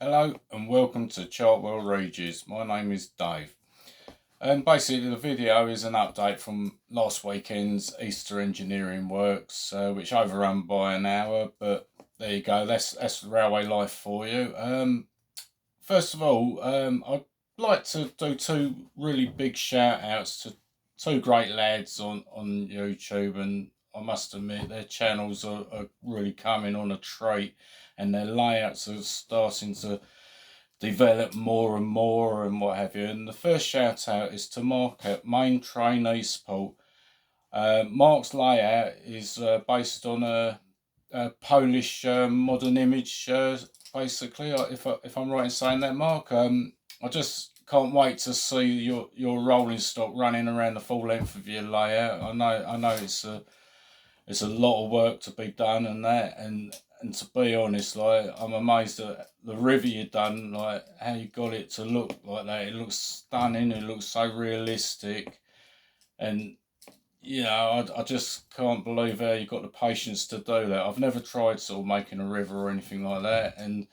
Hello and welcome to Chartwell Regis. My name is Dave. And basically, the video is an update from last weekend's Easter engineering works, which overrun by an hour. But there you go. That's the railway life for you. First of all, I'd like to do two really big shout outs to two great lads on YouTube, and I must admit their channels are really coming on a treat, and their layouts are starting to develop more and more and what have you. And the first shout out is to Mark at Main Train Eastport. Mark's layout is based on a Polish modern image, basically. If I'm right in saying that, Mark, I just can't wait to see your rolling stock running around the full length of your layout. I know it's a lot of work to be done and that, and to be honest, like I'm amazed at the river you done, like how you got it to look like that. It looks stunning. It looks so realistic, and I just can't believe how you got the patience to do that. I've never tried sort of making a river or anything like that, and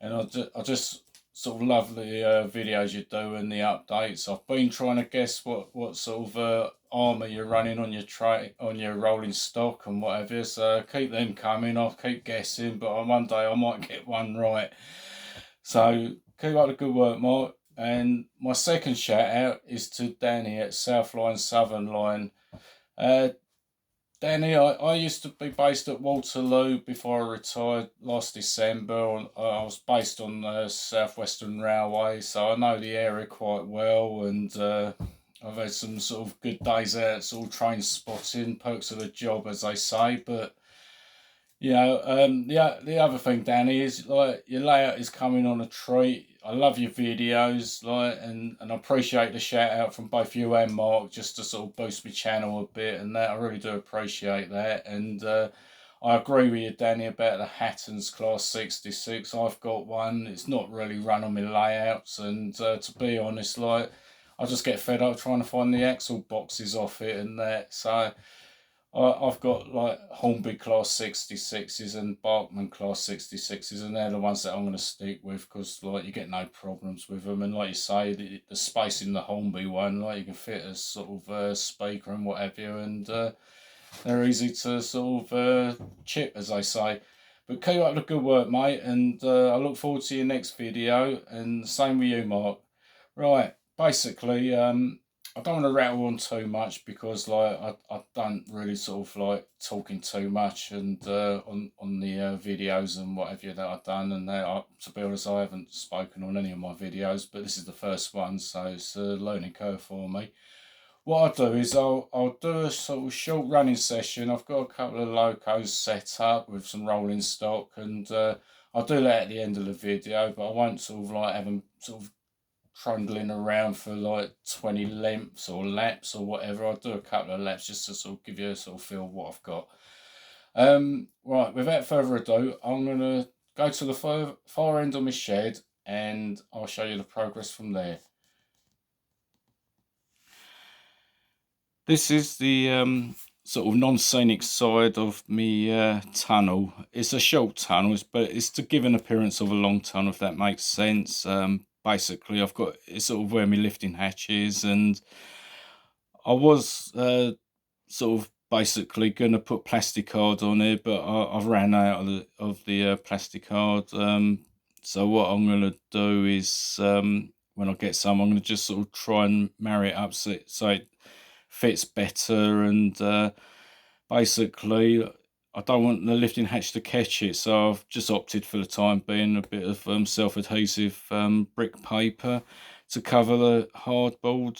I just sort of love the videos you do and the updates. I've been trying to guess what sort of armour you're running on your on your rolling stock and whatever. So keep them coming. I'll keep guessing, but on one day I might get one right. So keep up the good work, Mark. And my second shout out is to Danny at South Line Southern Line. Uh, Danny, I used to be based at Waterloo before I retired last December. I was based on the South Western Railway, so I know the area quite well, and I've had some sort of good days out, sort of train spotting, perks of the job, as they say. But the other thing, Danny, is like your layout is coming on a treat. I love your videos, like, and I appreciate the shout out from both you and Mark, just to sort of boost my channel a bit, and that I really do appreciate that. And I agree with you, Danny, about the Hattons Class 66. I've got one. It's not really run on my layouts, and to be honest, like, I just get fed up trying to find the axle boxes off it and that. So I've got like Hornby Class 66s and Barkman Class 66s, and they're the ones that I'm going to stick with because like you get no problems with them. And like you say, the space in the Hornby one, like you can fit a sort of speaker and what have you, and they're easy to sort of chip, as they say. But keep up the good work, mate, and I look forward to your next video. And same with you, Mark. Right, basically, I don't want to rattle on too much because like I don't really sort of like talking too much and on the videos and whatever that I've done, and that to be honest I haven't spoken on any of my videos, but this is the first one, so it's a learning curve for me. What I'll do is I'll do a sort of short running session. I've got a couple of locos set up with some rolling stock, and I'll do that at the end of the video, but I won't sort of like have them sort of trundling around for like 20 lengths or laps or whatever. I'll do a couple of laps just to sort of give you a sort of feel of what I've got. Right, without further ado, I'm going to go to the far end of my shed and I'll show you the progress from there. This is the sort of non-scenic side of me tunnel. It's a short tunnel, but it's to give an appearance of a long tunnel, if that makes sense. Basically, I've got it's sort of where my lifting hatch is, and I was sort of basically going to put plastic card on it, but I've ran out of the plastic card. So what I'm going to do is when I get some, I'm going to just sort of try and marry it up so it fits better, and basically I don't want the lifting hatch to catch it, so I've just opted for the time being a bit of self-adhesive brick paper to cover the hardboard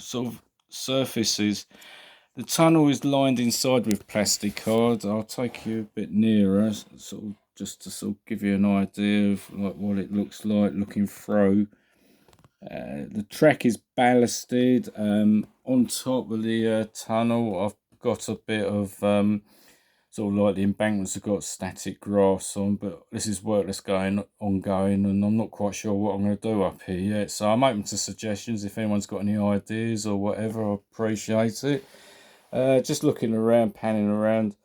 sort of surfaces. The tunnel is lined inside with plastic card. I'll take you a bit nearer, sort of just to sort of give you an idea of like what it looks like looking through. The track is ballasted. On top of the tunnel, I've got a bit of sort of like the embankments have got static grass on, but this is work that's ongoing, and I'm not quite sure what I'm going to do up here yet. So I'm open to suggestions if anyone's got any ideas or whatever. I appreciate it. Just looking around, panning around.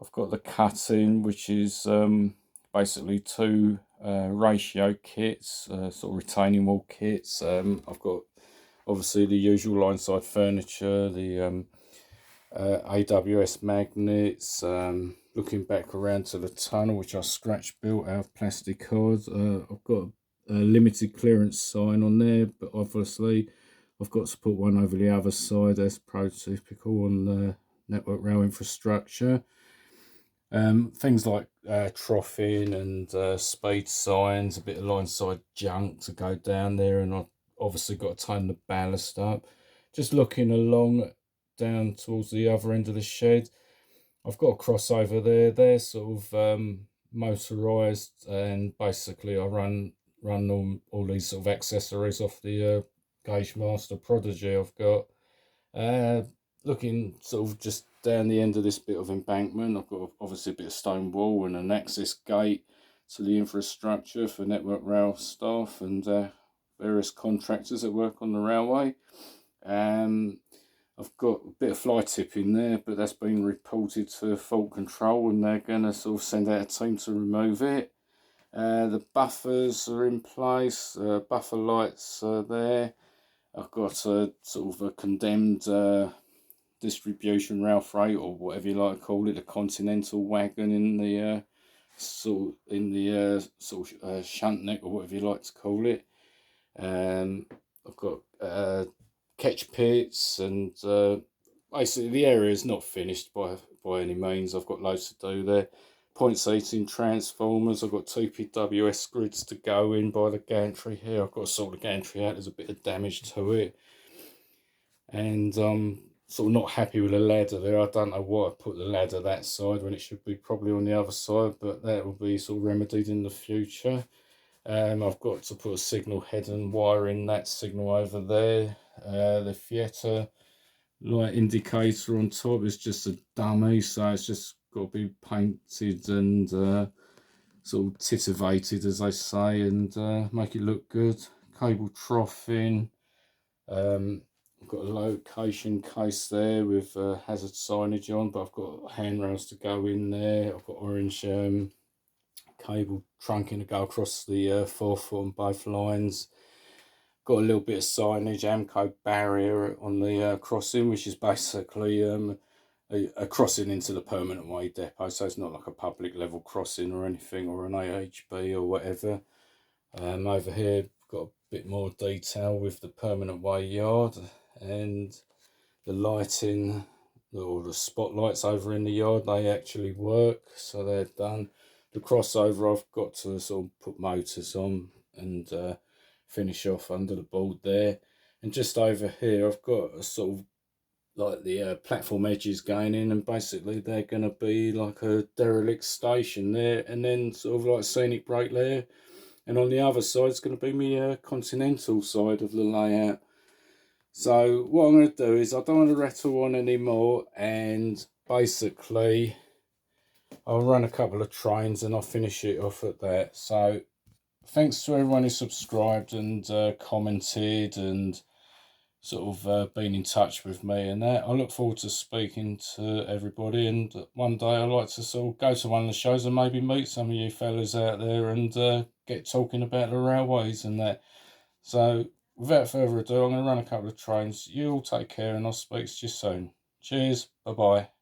I've got the cutting, which is basically two ratio kits, sort of retaining wall kits. I've got obviously the usual line side furniture, the AWS magnets. Looking back around to the tunnel, which I scratch built out of plastic cards. I've got a limited clearance sign on there, but obviously I've got to put one over the other side as prototypical on the Network Rail infrastructure. Things like troughing and speed signs, a bit of line side junk to go down there, and I've obviously got to tone the ballast up. Just looking along down towards the other end of the shed, I've got a crossover there. They're sort of motorized, and basically I run all these sort of accessories off the Gauge Master Prodigy I've got. Looking sort of just down the end of this bit of embankment, I've got obviously a bit of stone wall and an access gate to the infrastructure for Network Rail staff and various contractors that work on the railway. I've got a bit of fly tipping there, but that's been reported to fault control and they're going to sort of send out a team to remove it. The buffers are in place, buffer lights are there. I've got a sort of a condemned distribution rail freight, or whatever you like to call it, a Continental wagon in the sort of shunt neck, or whatever you like to call it. I've got catch pits, and basically the area is not finished by any means. I've got loads to do there. Point seating transformers. I've got 2 PWS grids to go in by the gantry here. I've got to sort the gantry out. There's a bit of damage to it, and sort of not happy with the ladder there. I don't know why I put the ladder that side when it should be probably on the other side, but that will be sort of remedied in the future. I've got to put a signal head and wire in that signal over there. The Fietta light indicator on top is just a dummy, so it's just got to be painted and sort of titivated, as they say, and make it look good. Cable troughing. I've got a location case there with hazard signage on, but I've got handrails to go in there. I've got orange cable trunking to go across the forefoot on both lines. Got a little bit of signage, Amco barrier on the crossing, which is basically a crossing into the permanent way depot, so it's not like a public level crossing or anything, or an AHB or whatever. Over here, got a bit more detail with the permanent way yard, and the lighting, or the spotlights over in the yard, they actually work, so they're done. The crossover, I've got to sort of put motors on and finish off under the board there. And just over here, I've got a sort of like the platform edges going in, and basically they're going to be like a derelict station there, and then sort of like scenic break there. And on the other side, it's going to be my continental side of the layout. So what I'm going to do is, I don't want to rattle on anymore, and basically I'll run a couple of trains and I'll finish it off at that. So thanks to everyone who subscribed and commented and sort of been in touch with me and that. I look forward to speaking to everybody, and one day I'd like to sort of go to one of the shows and maybe meet some of you fellas out there and get talking about the railways and that. So without further ado, I'm going to run a couple of trains. You all take care, and I'll speak to you soon. Cheers. Bye-bye.